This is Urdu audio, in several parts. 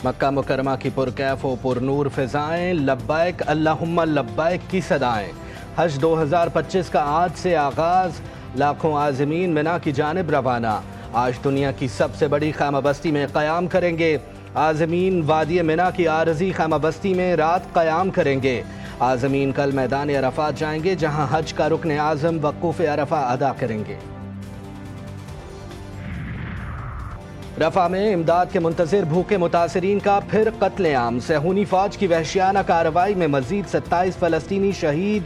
مکہ مکرمہ کی پرکیف و پرنور فضائیں، لبیک اللہم لبیک کی صدائیں۔ حج 2025 کا آج سے آغاز، لاکھوں عازمین منا کی جانب روانہ۔ آج دنیا کی سب سے بڑی خیمہ بستی میں قیام کریں گے۔ عازمین وادی منا کی عارضی خیمہ بستی میں رات قیام کریں گے۔ عازمین کل میدان عرفات جائیں گے، جہاں حج کا رکن اعظم وقوف عرفہ ادا کریں گے۔ رفح میں امداد کے منتظر بھوکے متاثرین کا پھر قتل عام۔ صہیونی فوج کی وحشیانہ کارروائی میں مزید 27 فلسطینی شہید،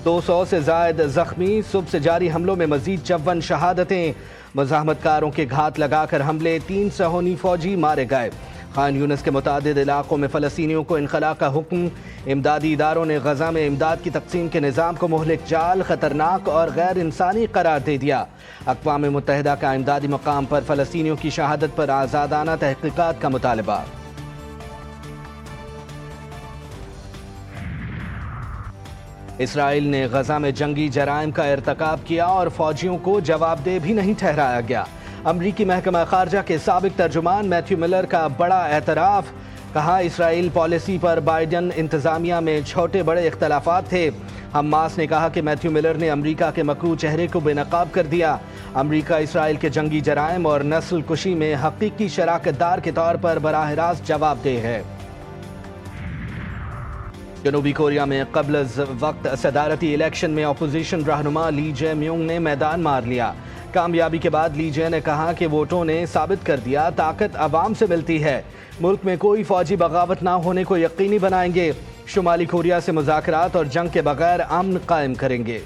200 سے زائد زخمی۔ صبح سے جاری حملوں میں مزید 54 شہادتیں۔ مزاحمت کاروں کے گھات لگا کر حملے، 3 صہیونی فوجی مارے گئے۔ خان یونس کے متعدد علاقوں میں فلسطینیوں کو انخلاء کا حکم۔ امدادی اداروں نے غزہ میں امداد کی تقسیم کے نظام کو مہلک جال، خطرناک اور غیر انسانی قرار دے دیا۔ اقوام متحدہ کا امدادی مقام پر فلسطینیوں کی شہادت پر آزادانہ تحقیقات کا مطالبہ۔ اسرائیل نے غزہ میں جنگی جرائم کا ارتکاب کیا اور فوجیوں کو جواب دہ بھی نہیں ٹھہرایا گیا۔ امریکی محکمہ خارجہ کے سابق ترجمان میتھیو ملر کا بڑا اعتراف، کہا اسرائیل پالیسی پر بائیڈن انتظامیہ میں چھوٹے بڑے اختلافات تھے۔ حماس نے کہا کہ میتھیو ملر نے امریکہ کے مکروہ چہرے کو بے نقاب کر دیا۔ امریکہ اسرائیل کے جنگی جرائم اور نسل کشی میں حقیقی شراکت دار کے طور پر براہ راست جواب دہ ہے۔ جنوبی کوریا میں قبل از وقت صدارتی الیکشن میں اپوزیشن رہنما لی جے میونگ نے میدان مار لیا۔ کامیابی کے بعد لی جے نے کہا کہ ووٹوں نے ثابت کر دیا طاقت عوام سے ملتی ہے۔ ملک میں کوئی فوجی بغاوت نہ ہونے کو یقینی بنائیں گے۔ شمالی کوریا سے مذاکرات اور جنگ کے بغیر امن قائم کریں گے۔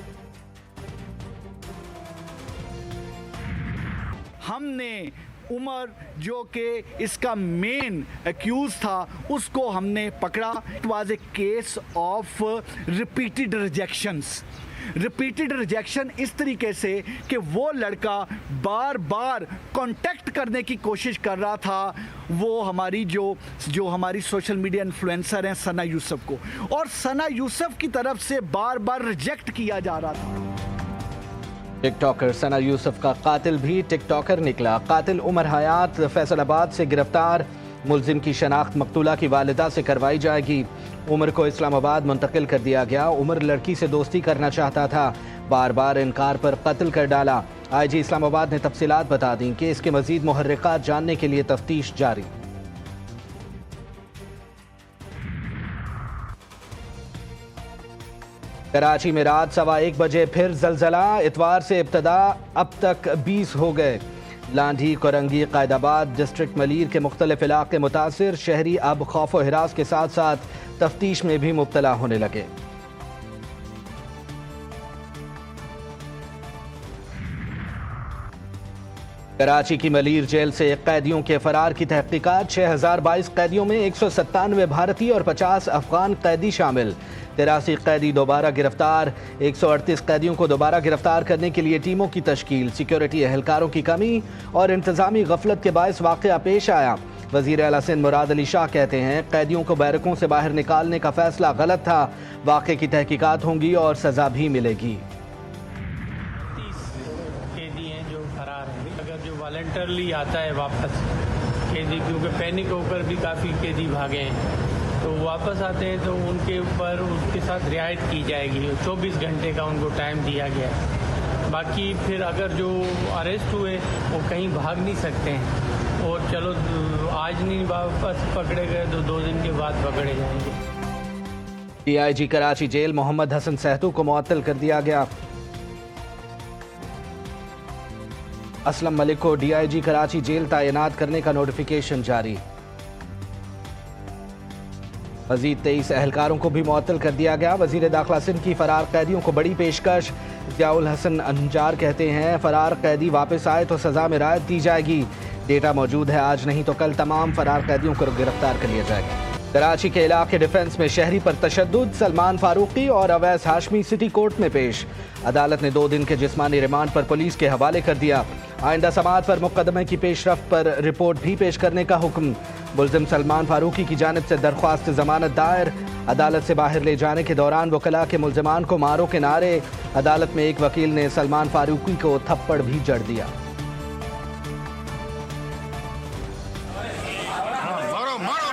ہم نے عمر جو کہ اس کا مین ایکیوز تھا، اس کو ہم نے پکڑا۔ It was a case of repeated rejection اس طریقے سے کہ وہ لڑکا بار بار کانٹیکٹ کرنے کی کوشش کر رہا تھا وہ ہماری جو ہماری سوشل میڈیا انفلوئنسر ہیں ثنا یوسف کو، اور ثنا یوسف کی طرف سے بار بار ریجیکٹ کیا جا رہا تھا۔ ٹک ٹاکر ثنا یوسف کا قاتل بھی ٹک ٹاکر نکلا۔ قاتل عمر حیات فیصل آباد سے گرفتار۔ ملزم کی شناخت مقتولہ کی والدہ سے کروائی جائے گی۔ عمر کو اسلام آباد منتقل کر دیا گیا۔ عمر لڑکی سے دوستی کرنا چاہتا تھا، بار بار انکار پر قتل کر ڈالا۔ آئی جی اسلام آباد نے تفصیلات بتا دیں کہ اس کے مزید محرکات جاننے کے لیے تفتیش جاری۔ کراچی میں رات 1:15 بجے پھر زلزلہ۔ اتوار سے ابتدا اب تک 20 ہو گئے۔ لانڈھی، کورنگی، قائد آباد، ڈسٹرکٹ ملیر کے مختلف علاقے متاثر۔ شہری اب خوف و ہراس کے ساتھ ساتھ تفتیش میں بھی مبتلا ہونے لگے۔ کراچی کی ملیر جیل سے قیدیوں کے فرار کی تحقیقات۔ 6022 قیدیوں میں 197 بھارتی اور 50 افغان قیدی شامل۔ 83 قیدی دوبارہ گرفتار۔ 138 قیدیوں کو دوبارہ گرفتار کرنے کے لیے ٹیموں کی تشکیل۔ سیکیورٹی اہلکاروں کی کمی اور انتظامی غفلت کے باعث واقعہ پیش آیا۔ وزیر اعلیٰ سندھ مراد علی شاہ کہتے ہیں قیدیوں کو بیرکوں سے باہر نکالنے کا فیصلہ غلط تھا۔ واقعے کی تحقیقات ہوں گی اور سزا بھی ملے گی۔ والنٹرلی آتا ہے واپس قیدی، کیونکہ پینک ہو کر بھی کافی قیدی بھاگے ہیں، تو واپس آتے ہیں تو ان کے اوپر اس کے ساتھ رعایت کی جائے گی۔ 24 گھنٹے کا ان کو ٹائم دیا گیا ہے۔ باقی پھر اگر جو اریسٹ ہوئے وہ کہیں بھاگ نہیں سکتے ہیں، اور چلو آج نہیں واپس پکڑے گئے تو 2 دن کے بعد پکڑے جائیں گے۔ D I G Karachi jail Muhammad Hassan Sahito کو معطل کر دیا گیا۔ اسلم ملک کو D I G Karachi jail تعینات کرنے کا نوٹیفیکیشن جاری۔ مزید 23 اہلکاروں کو بھی معطل کر دیا گیا۔ وزیر داخلہ سندھ کی فرار قیدیوں کو بڑی پیشکش۔ ضیاء الحسن انجار کہتے ہیں فرار قیدی واپس آئے تو سزا میں رعایت دی جائے گی۔ ڈیٹا موجود ہے، آج نہیں تو کل تمام فرار قیدیوں کو گرفتار کر لیا جائے گا۔ کراچی کے علاقے ڈیفنس میں شہری پر تشدد۔ سلمان فاروقی اور اویس ہاشمی سٹی کورٹ میں پیش۔ عدالت نے 2 دن کے جسمانی ریمانڈ پر پولیس کے حوالے کر دیا۔ آئندہ سماعت پر مقدمے کی پیش رفت پر رپورٹ بھی پیش کرنے کا حکم۔ ملزم سلمان فاروقی کی جانب سے درخواست ضمانت دائر۔ عدالت سے باہر لے جانے کے دوران وکلاء کے ملزمان کو مارو کے نعرے۔ عدالت میں ایک وکیل نے سلمان فاروقی کو تھپڑ بھی جڑ دیا۔ مارو